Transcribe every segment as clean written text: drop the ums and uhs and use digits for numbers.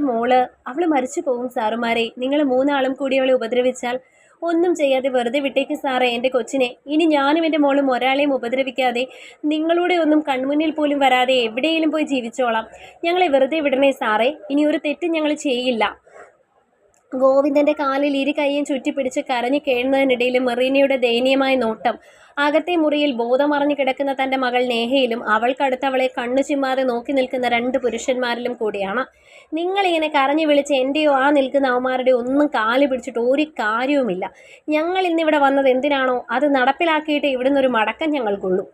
മോള് അവള് മരിച്ചു പോകും സാറുമാരെ. നിങ്ങൾ മൂന്നാളും കൂടി അവളെ ഉപദ്രവിച്ചാൽ ഒന്നും ചെയ്യാതെ വെറുതെ വിട്ടേക്ക് സാറേ എൻ്റെ കൊച്ചിനെ. ഇനി ഞാനും എൻ്റെ മോളും ഒരാളെയും ഉപദ്രവിക്കാതെ നിങ്ങളുടെ ഒന്നും കൺമുന്നിൽ പോലും വരാതെ എവിടെയെങ്കിലും പോയി ജീവിച്ചോളാം. ഞങ്ങളെ വെറുതെ വിടണേ സാറേ. ഇനി ഒരു തെറ്റും ഞങ്ങൾ ചെയ്യില്ല. ഗോവിന്ദന്റെ കാലിൽ ഇരു കൈയും ചുറ്റിപ്പിടിച്ച് കരഞ്ഞു കേഴുന്നതിനിടയിൽ മെറീനയുടെ ദയനീയമായ നോട്ടം അകത്തെ മുറിയിൽ ബോധമറിഞ്ഞു കിടക്കുന്ന തന്റെ മകൾ നേഹയിലും അവൾക്കടുത്ത് അവളെ കണ്ണു ചിമ്മാതെ നോക്കി നിൽക്കുന്ന രണ്ട് പുരുഷന്മാരിലും കൂടിയാണ്. നിങ്ങളിങ്ങനെ കരഞ്ഞു വിളിച്ച് എൻ്റെയോ ആ നിൽക്കുന്ന അവന്മാരുടെ ഒന്നും കാല് പിടിച്ചിട്ട് ഒരു കാര്യവുമില്ല. ഞങ്ങൾ ഇന്നിവിടെ വന്നത് എന്തിനാണോ അത് നടപ്പിലാക്കിയിട്ട് ഇവിടുന്ന് ഒരു മടക്കം ഞങ്ങൾക്കുള്ളൂ.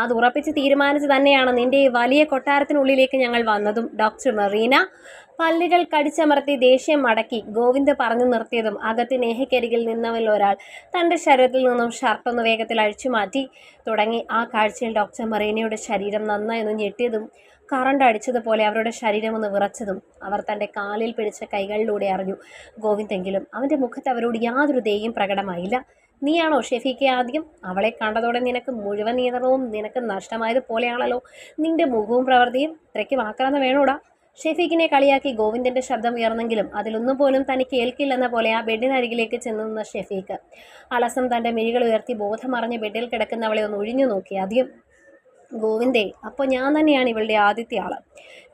അത് ഉറപ്പിച്ച് തീരുമാനിച്ച് തന്നെയാണ് നിന്റെ ഈ വലിയ കൊട്ടാരത്തിനുള്ളിലേക്ക് ഞങ്ങൾ വന്നതും. ഡോക്ടർ മെറീന പല്ലുകൾ കടിച്ചമർത്തി ദേഷ്യം മടക്കി ഗോവിന്ദ് പറഞ്ഞു നിർത്തിയതും അകത്ത് നേഹയ്ക്കരികിൽ നിന്നവരിൽ ഒരാൾ തൻ്റെ ശരീരത്തിൽ നിന്നും ഷർട്ടൊന്ന് വേഗത്തിൽ അഴിച്ചു മാറ്റി തുടങ്ങി. ആ കാഴ്ചയിൽ ഡോക്ടർ മെറീനയുടെ ശരീരം നന്നായി ഒന്ന് ഞെട്ടിയതും കറണ്ട് അടിച്ചതുപോലെ അവരുടെ ശരീരം ഒന്ന് വിറച്ചതും അവർ തൻ്റെ കാലിൽ പിടിച്ച കൈകളിലൂടെ അറിഞ്ഞു. ഗോവിന്ദെങ്കിലും അവൻ്റെ മുഖത്ത് അവരോട് യാതൊരു ദയയും പ്രകടമായില്ല. നീയാണോ ഷെഫീക്കെ ആദ്യം? അവളെ കണ്ടതോടെ നിനക്ക് മുഴുവൻ നിയന്ത്രണവും നിനക്ക് നഷ്ടമായതുപോലെയാണല്ലോ നിന്റെ മുഖവും പ്രവൃത്തിയും. ഇത്രയ്ക്ക് വാക്കറന്ന് വേണോടാ? ഷെഫീഖിനെ കളിയാക്കി ഗോവിന്ദന്റെ ശബ്ദം ഉയർന്നെങ്കിലും അതിലൊന്നും പോലും തനിക്ക് ഏൽക്കില്ലെന്ന പോലെ ആ ബെഡിനരികിലേക്ക് ചെന്നു നിന്ന ഷെഫീഖ് അലസം തൻ്റെ മിഴികൾ ഉയർത്തി ബോധമറിഞ്ഞ് ബെഡിൽ കിടക്കുന്നവളെ ഒന്ന് ഒഴിഞ്ഞു നോക്കി. ആദ്യം ഗോവിന്ദേ, അപ്പോൾ ഞാൻ തന്നെയാണ് ഇവളുടെ ആദ്യത്തെ ആള്.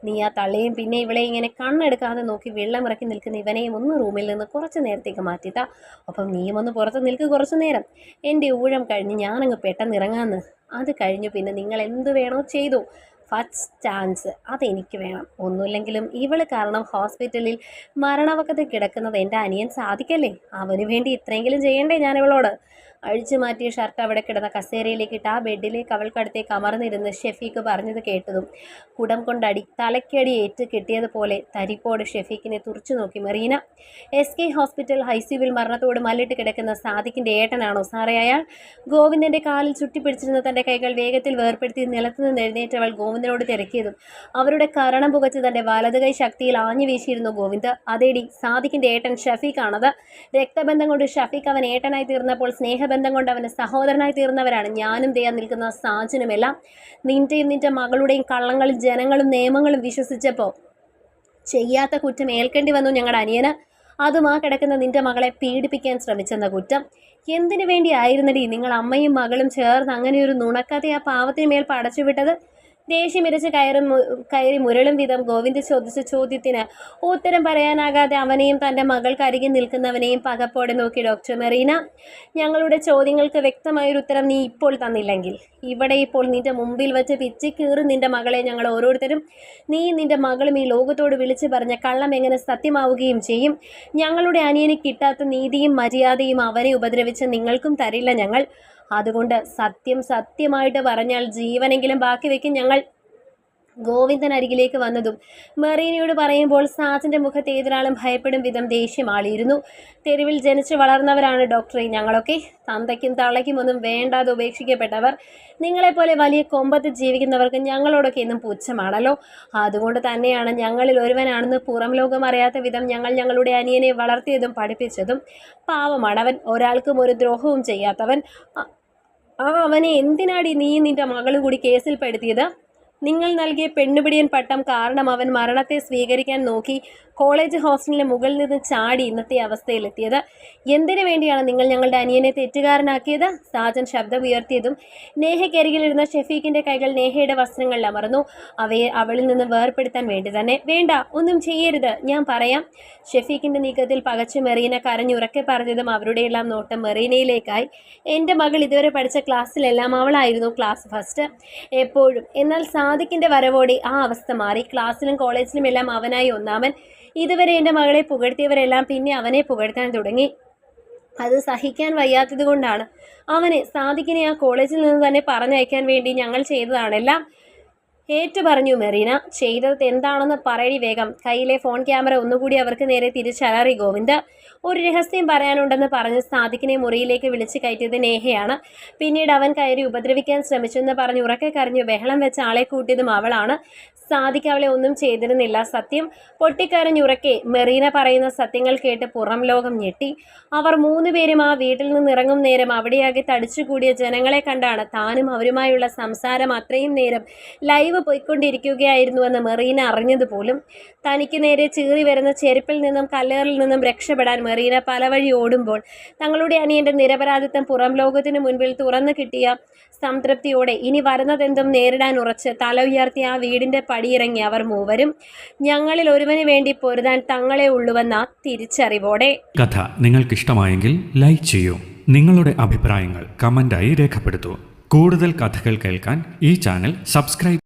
നീ ആ തള്ളയും പിന്നെ ഇവളെ ഇങ്ങനെ കണ്ണെടുക്കാതെ നോക്കി വെള്ളമിറക്കി നിൽക്കുന്ന ഇവനെയും ഒന്ന് റൂമിൽ നിന്ന് കുറച്ച് നേരത്തേക്ക് മാറ്റിത്താ. ഒപ്പം നീയും ഒന്ന് പുറത്ത് നിൽക്ക് കുറച്ചു നേരം. എൻ്റെ ഊഴം കഴിഞ്ഞ് ഞാനങ്ങ് പെട്ടെന്ന് ഇറങ്ങാന്ന്. അത് കഴിഞ്ഞു പിന്നെ നിങ്ങൾ എന്ത് വേണോ ചെയ്തു. ഫസ്റ്റ് ചാൻസ് അതെനിക്ക് വേണം. ഒന്നുമില്ലെങ്കിലും ഇവള് കാരണം ഹോസ്പിറ്റലിൽ മരണവക്കത്ത് കിടക്കുന്നത് എൻ്റെ അനിയൻ സാധിക്കല്ലേ. അവന് വേണ്ടി ഇത്രയെങ്കിലും ചെയ്യണ്ടേ ഞാൻ ഇവളോട്? അഴിച്ചു മാറ്റിയ ഷർട്ട് അവിടെ കിടന്ന കസേരയിലേക്ക് ഇട്ട് ആ ബെഡിലേക്ക് അവൾക്കടുത്തേക്ക് അമർന്നിരുന്ന് ഷെഫീഖ് പറഞ്ഞത് കേട്ടതും കുടം കൊണ്ടടി തലയ്ക്കടി ഏറ്റ് കിട്ടിയതുപോലെ തരിപ്പോട് ഷെഫീഖിനെ തുറച്ചു നോക്കി മെറീന. SK ഹോസ്പിറ്റൽ ICUവിൽ മരണത്തോട് മല്ലിട്ട് കിടക്കുന്ന സാദിഖിൻ്റെ ഏട്ടനാണോ സാറേ അയാൾ? ഗോവിന്ദൻ്റെ കാലിൽ ചുറ്റിപ്പിടിച്ചിരുന്ന തൻ്റെ കൈകൾ വേഗത്തിൽ വേർപ്പെടുത്തി നിലത്തു നിന്ന് എഴുന്നേറ്റവൾ ഗോവിന്ദനോട് തിരക്കിയതും അവരുടെ കരണം പുകച്ച് തൻ്റെ വലത് കൈ ശക്തിയിൽ ആഞ്ഞു വീശിയിരുന്നു ഗോവിന്ദ്. അതേടി, സാദിഖിൻ്റെ ഏട്ടൻ ഷഫീഖാണത്. രക്തബന്ധം കൊണ്ട് ഷഫീഖ് അവൻ ഏട്ടനായി തീർന്നപ്പോൾ സ്നേഹബന്ധം കൊണ്ട് അവന് സഹോദരനായി തീർന്നവരാണ് ഞാനും ദയാ നിൽക്കുന്ന സാജനുമെല്ലാം. നിന്റെയും നിന്റെ മകളുടെയും കള്ളങ്ങളും ജനങ്ങളും നിയമങ്ങളും വിശ്വസിച്ചപ്പോൾ ചെയ്യാത്ത കുറ്റം ഏൽക്കേണ്ടി വന്നു ഞങ്ങളുടെ അനിയന്. അതും ആ കിടക്കുന്ന നിന്റെ മകളെ പീഡിപ്പിക്കാൻ ശ്രമിച്ചെന്ന കുറ്റം. എന്തിനു വേണ്ടി ആയിരുന്നടി നിങ്ങൾ അമ്മയും മകളും ചേർന്ന് അങ്ങനെയൊരു നുണക്കഥ ആ പാവത്തിന് മേൽ പടച്ചുവിട്ടത്? ദേഷ്യമിരച്ച് കയറി മുരളും വിധം ഗോവിന്ദ് ചോദിച്ച ചോദ്യത്തിന് ഉത്തരം പറയാനാകാതെ അവനെയും തൻ്റെ മകൾക്കരികിൽ നിൽക്കുന്നവനെയും പകപ്പോടെ നോക്കി ഡോക്ടർ മെറീന. ഞങ്ങളുടെ ചോദ്യങ്ങൾക്ക് വ്യക്തമായൊരു ഉത്തരം നീ ഇപ്പോൾ തന്നില്ലെങ്കിൽ ഇവിടെ ഇപ്പോൾ നിന്റെ മുമ്പിൽ വെച്ച് പിച്ചിക്കീറി നിന്റെ മകളെ ഞങ്ങൾ ഓരോരുത്തരും നീ നിന്റെ മകളും ഈ ലോകത്തോട് വിളിച്ചു പറഞ്ഞ കള്ളം എങ്ങനെ സത്യമാവുകയും ചെയ്യും. ഞങ്ങളുടെ അനിയന് കിട്ടാത്ത നീതിയും മര്യാദയും അവനെ ഉപദ്രവിച്ച് നിങ്ങൾക്കും തരില്ല ഞങ്ങൾ. അതുകൊണ്ട് സത്യമായിട്ട് പറഞ്ഞാൽ ജീവനെങ്കിലും ബാക്കി വെക്കും ഞങ്ങൾ. ഗോവിന്ദൻ അരികിലേക്ക് വന്നതും മെറീനയോട് പറയുമ്പോൾ സാജന്റെ മുഖത്ത് ഏതൊരാളും ഭയപ്പെടും വിധം ദേഷ്യം ആളിയിരുന്നു. തെരുവിൽ ജനിച്ചു വളർന്നവരാണ് ഡോക്ടറെ ഞങ്ങളൊക്കെ. തന്തയ്ക്കും തള്ളയ്ക്കും ഒന്നും വേണ്ടാതെ ഉപേക്ഷിക്കപ്പെട്ടവർ. നിങ്ങളെപ്പോലെ വലിയ കൊമ്പത്ത് ജീവിക്കുന്നവർക്ക് ഞങ്ങളോടൊക്കെ എന്നും പുച്ഛമാണല്ലോ. അതുകൊണ്ട് തന്നെയാണ് ഞങ്ങളിൽ ഒരുവനാണെന്ന് പുറം ലോകം അറിയാത്ത വിധം ഞങ്ങൾ ഞങ്ങളുടെ അനിയനെ വളർത്തിയതും പഠിപ്പിച്ചതും. പാവമാണവൻ, ഒരാൾക്കും ഒരു ദ്രോഹവും ചെയ്യാത്തവൻ. അവനെ എന്തിനാടി നീ നിന്റെ മകളും കൂടി കേസിൽപ്പെടുത്തിയത്? നിങ്ങൾ നൽകിയ പെണ്ണുപിടിയൻ പട്ടം കാരണം അവൻ മരണത്തെ സ്വീകരിക്കാൻ നോക്കി കോളേജ് ഹോസ്റ്റലിന് മുകളിൽ നിന്ന് ചാടി ഇന്നത്തെ അവസ്ഥയിലെത്തിയത്. എന്തിനു വേണ്ടിയാണ് നിങ്ങൾ ഞങ്ങളുടെ അനിയനെ തെറ്റുകാരനാക്കിയത്? സാജൻ ശബ്ദം ഉയർത്തിയതും നേഹയ്ക്കരികിലിരുന്ന ഷെഫീഖിൻ്റെ കൈകൾ നേഹയുടെ വസ്ത്രങ്ങളിൽ അമർന്നു. അവയെ അവളിൽ നിന്ന് വേർപ്പെടുത്താൻ വേണ്ടി തന്നെ. വേണ്ട, ഒന്നും ചെയ്യരുത്, ഞാൻ പറയാം. ഷെഫീഖിൻ്റെ നീക്കത്തിൽ പകച്ചു മെറീന കരഞ്ഞുറക്കെ പറഞ്ഞതും അവരുടെയെല്ലാം നോട്ടം മെറീനയിലേക്കായി. എൻ്റെ മകൾ ഇതുവരെ പഠിച്ച ക്ലാസ്സിലെല്ലാം അവളായിരുന്നു ക്ലാസ് ഫസ്റ്റ് എപ്പോഴും. എന്നാൽ സാദിഖിൻ്റെ വരവോടെ ആ അവസ്ഥ മാറി. ക്ലാസ്സിലും കോളേജിലുമെല്ലാം അവനായി ഒന്നാമൻ. ഇതുവരെ എൻ്റെ മകളെ പുകഴ്ത്തിയവരെല്ലാം പിന്നെ അവനെ പുകഴ്ത്താൻ തുടങ്ങി. അത് സഹിക്കാൻ വയ്യാത്തത് കൊണ്ടാണ് സാദിഖിനെ ആ കോളേജിൽ നിന്ന് തന്നെ പറഞ്ഞയക്കാൻ വേണ്ടി ഞങ്ങൾ ചെയ്തതാണെല്ലാം. ഏറ്റു പറഞ്ഞു മെറീന. ചെയ്തത് എന്താണെന്ന് പറയടി വേഗം. കയ്യിലെ ഫോൺ ക്യാമറ ഒന്നുകൂടി അവർക്ക് നേരെ തിരിച്ചലറി ഗോവിന്ദ്. ഒരു രഹസ്യം പറയാനുണ്ടെന്ന് പറഞ്ഞ് സാദിഖിനെ മുറിയിലേക്ക് വിളിച്ചു കയറ്റിയത് നേഹയാണ്. പിന്നീട് അവൻ കയറി ഉപദ്രവിക്കാൻ ശ്രമിച്ചെന്ന് പറഞ്ഞ് ഉറക്കെ കരഞ്ഞു ബഹളം വെച്ച ആളെ കൂട്ടിയതും അവളാണ്. സാദിഖ് അവളെ ഒന്നും ചെയ്തിരുന്നില്ല. സത്യം. പൊട്ടിക്കരഞ്ഞുറക്കെ മെറീന പറയുന്ന സത്യങ്ങൾ കേട്ട് പുറം ലോകം ഞെട്ടി. അവർ മൂന്നുപേരും ആ വീട്ടിൽ നിന്ന് ഇറങ്ങും നേരം അവിടെയാകെ തടിച്ചുകൂടിയ ജനങ്ങളെ കണ്ടാണ് താനും അവരുമായുള്ള സംസാരം അത്രയും നേരം ലൈവ് ജീവ് പോയിക്കൊണ്ടിരിക്കുകയായിരുന്നുവെന്ന് മെറീന അറിഞ്ഞതുപോലും. തനിക്ക് നേരെ ചീറി വരുന്ന ചെരുപ്പിൽ നിന്നും കല്ലേറിൽ നിന്നും രക്ഷപ്പെടാൻ മെറീന പല വഴി ഓടുമ്പോൾ തങ്ങളുടെ അനിയൻ്റെ നിരപരാധിത്വം പുറം ലോകത്തിനു മുൻപിൽ തുറന്നു കിട്ടിയ സംതൃപ്തിയോടെ ഇനി വരുന്നതെന്തും നേരിടാൻ ഉറച്ച് തല ഉയർത്തി ആ വീടിൻ്റെ പടിയിറങ്ങി അവർ മൂവരും. ഞങ്ങളിൽ ഒരുവന് വേണ്ടി പൊരുതാൻ തങ്ങളെ ഉള്ളുവെന്ന തിരിച്ചറിവോടെ. കഥ നിങ്ങൾക്കിഷ്ടമായെങ്കിൽ ലൈക്ക് ചെയ്യൂ. നിങ്ങളുടെ അഭിപ്രായങ്ങൾ കമൻ്റായി രേഖപ്പെടുത്തൂ. കൂടുതൽ കഥകൾ കേൾക്കാൻ ഈ ചാനൽ സബ്സ്ക്രൈബ്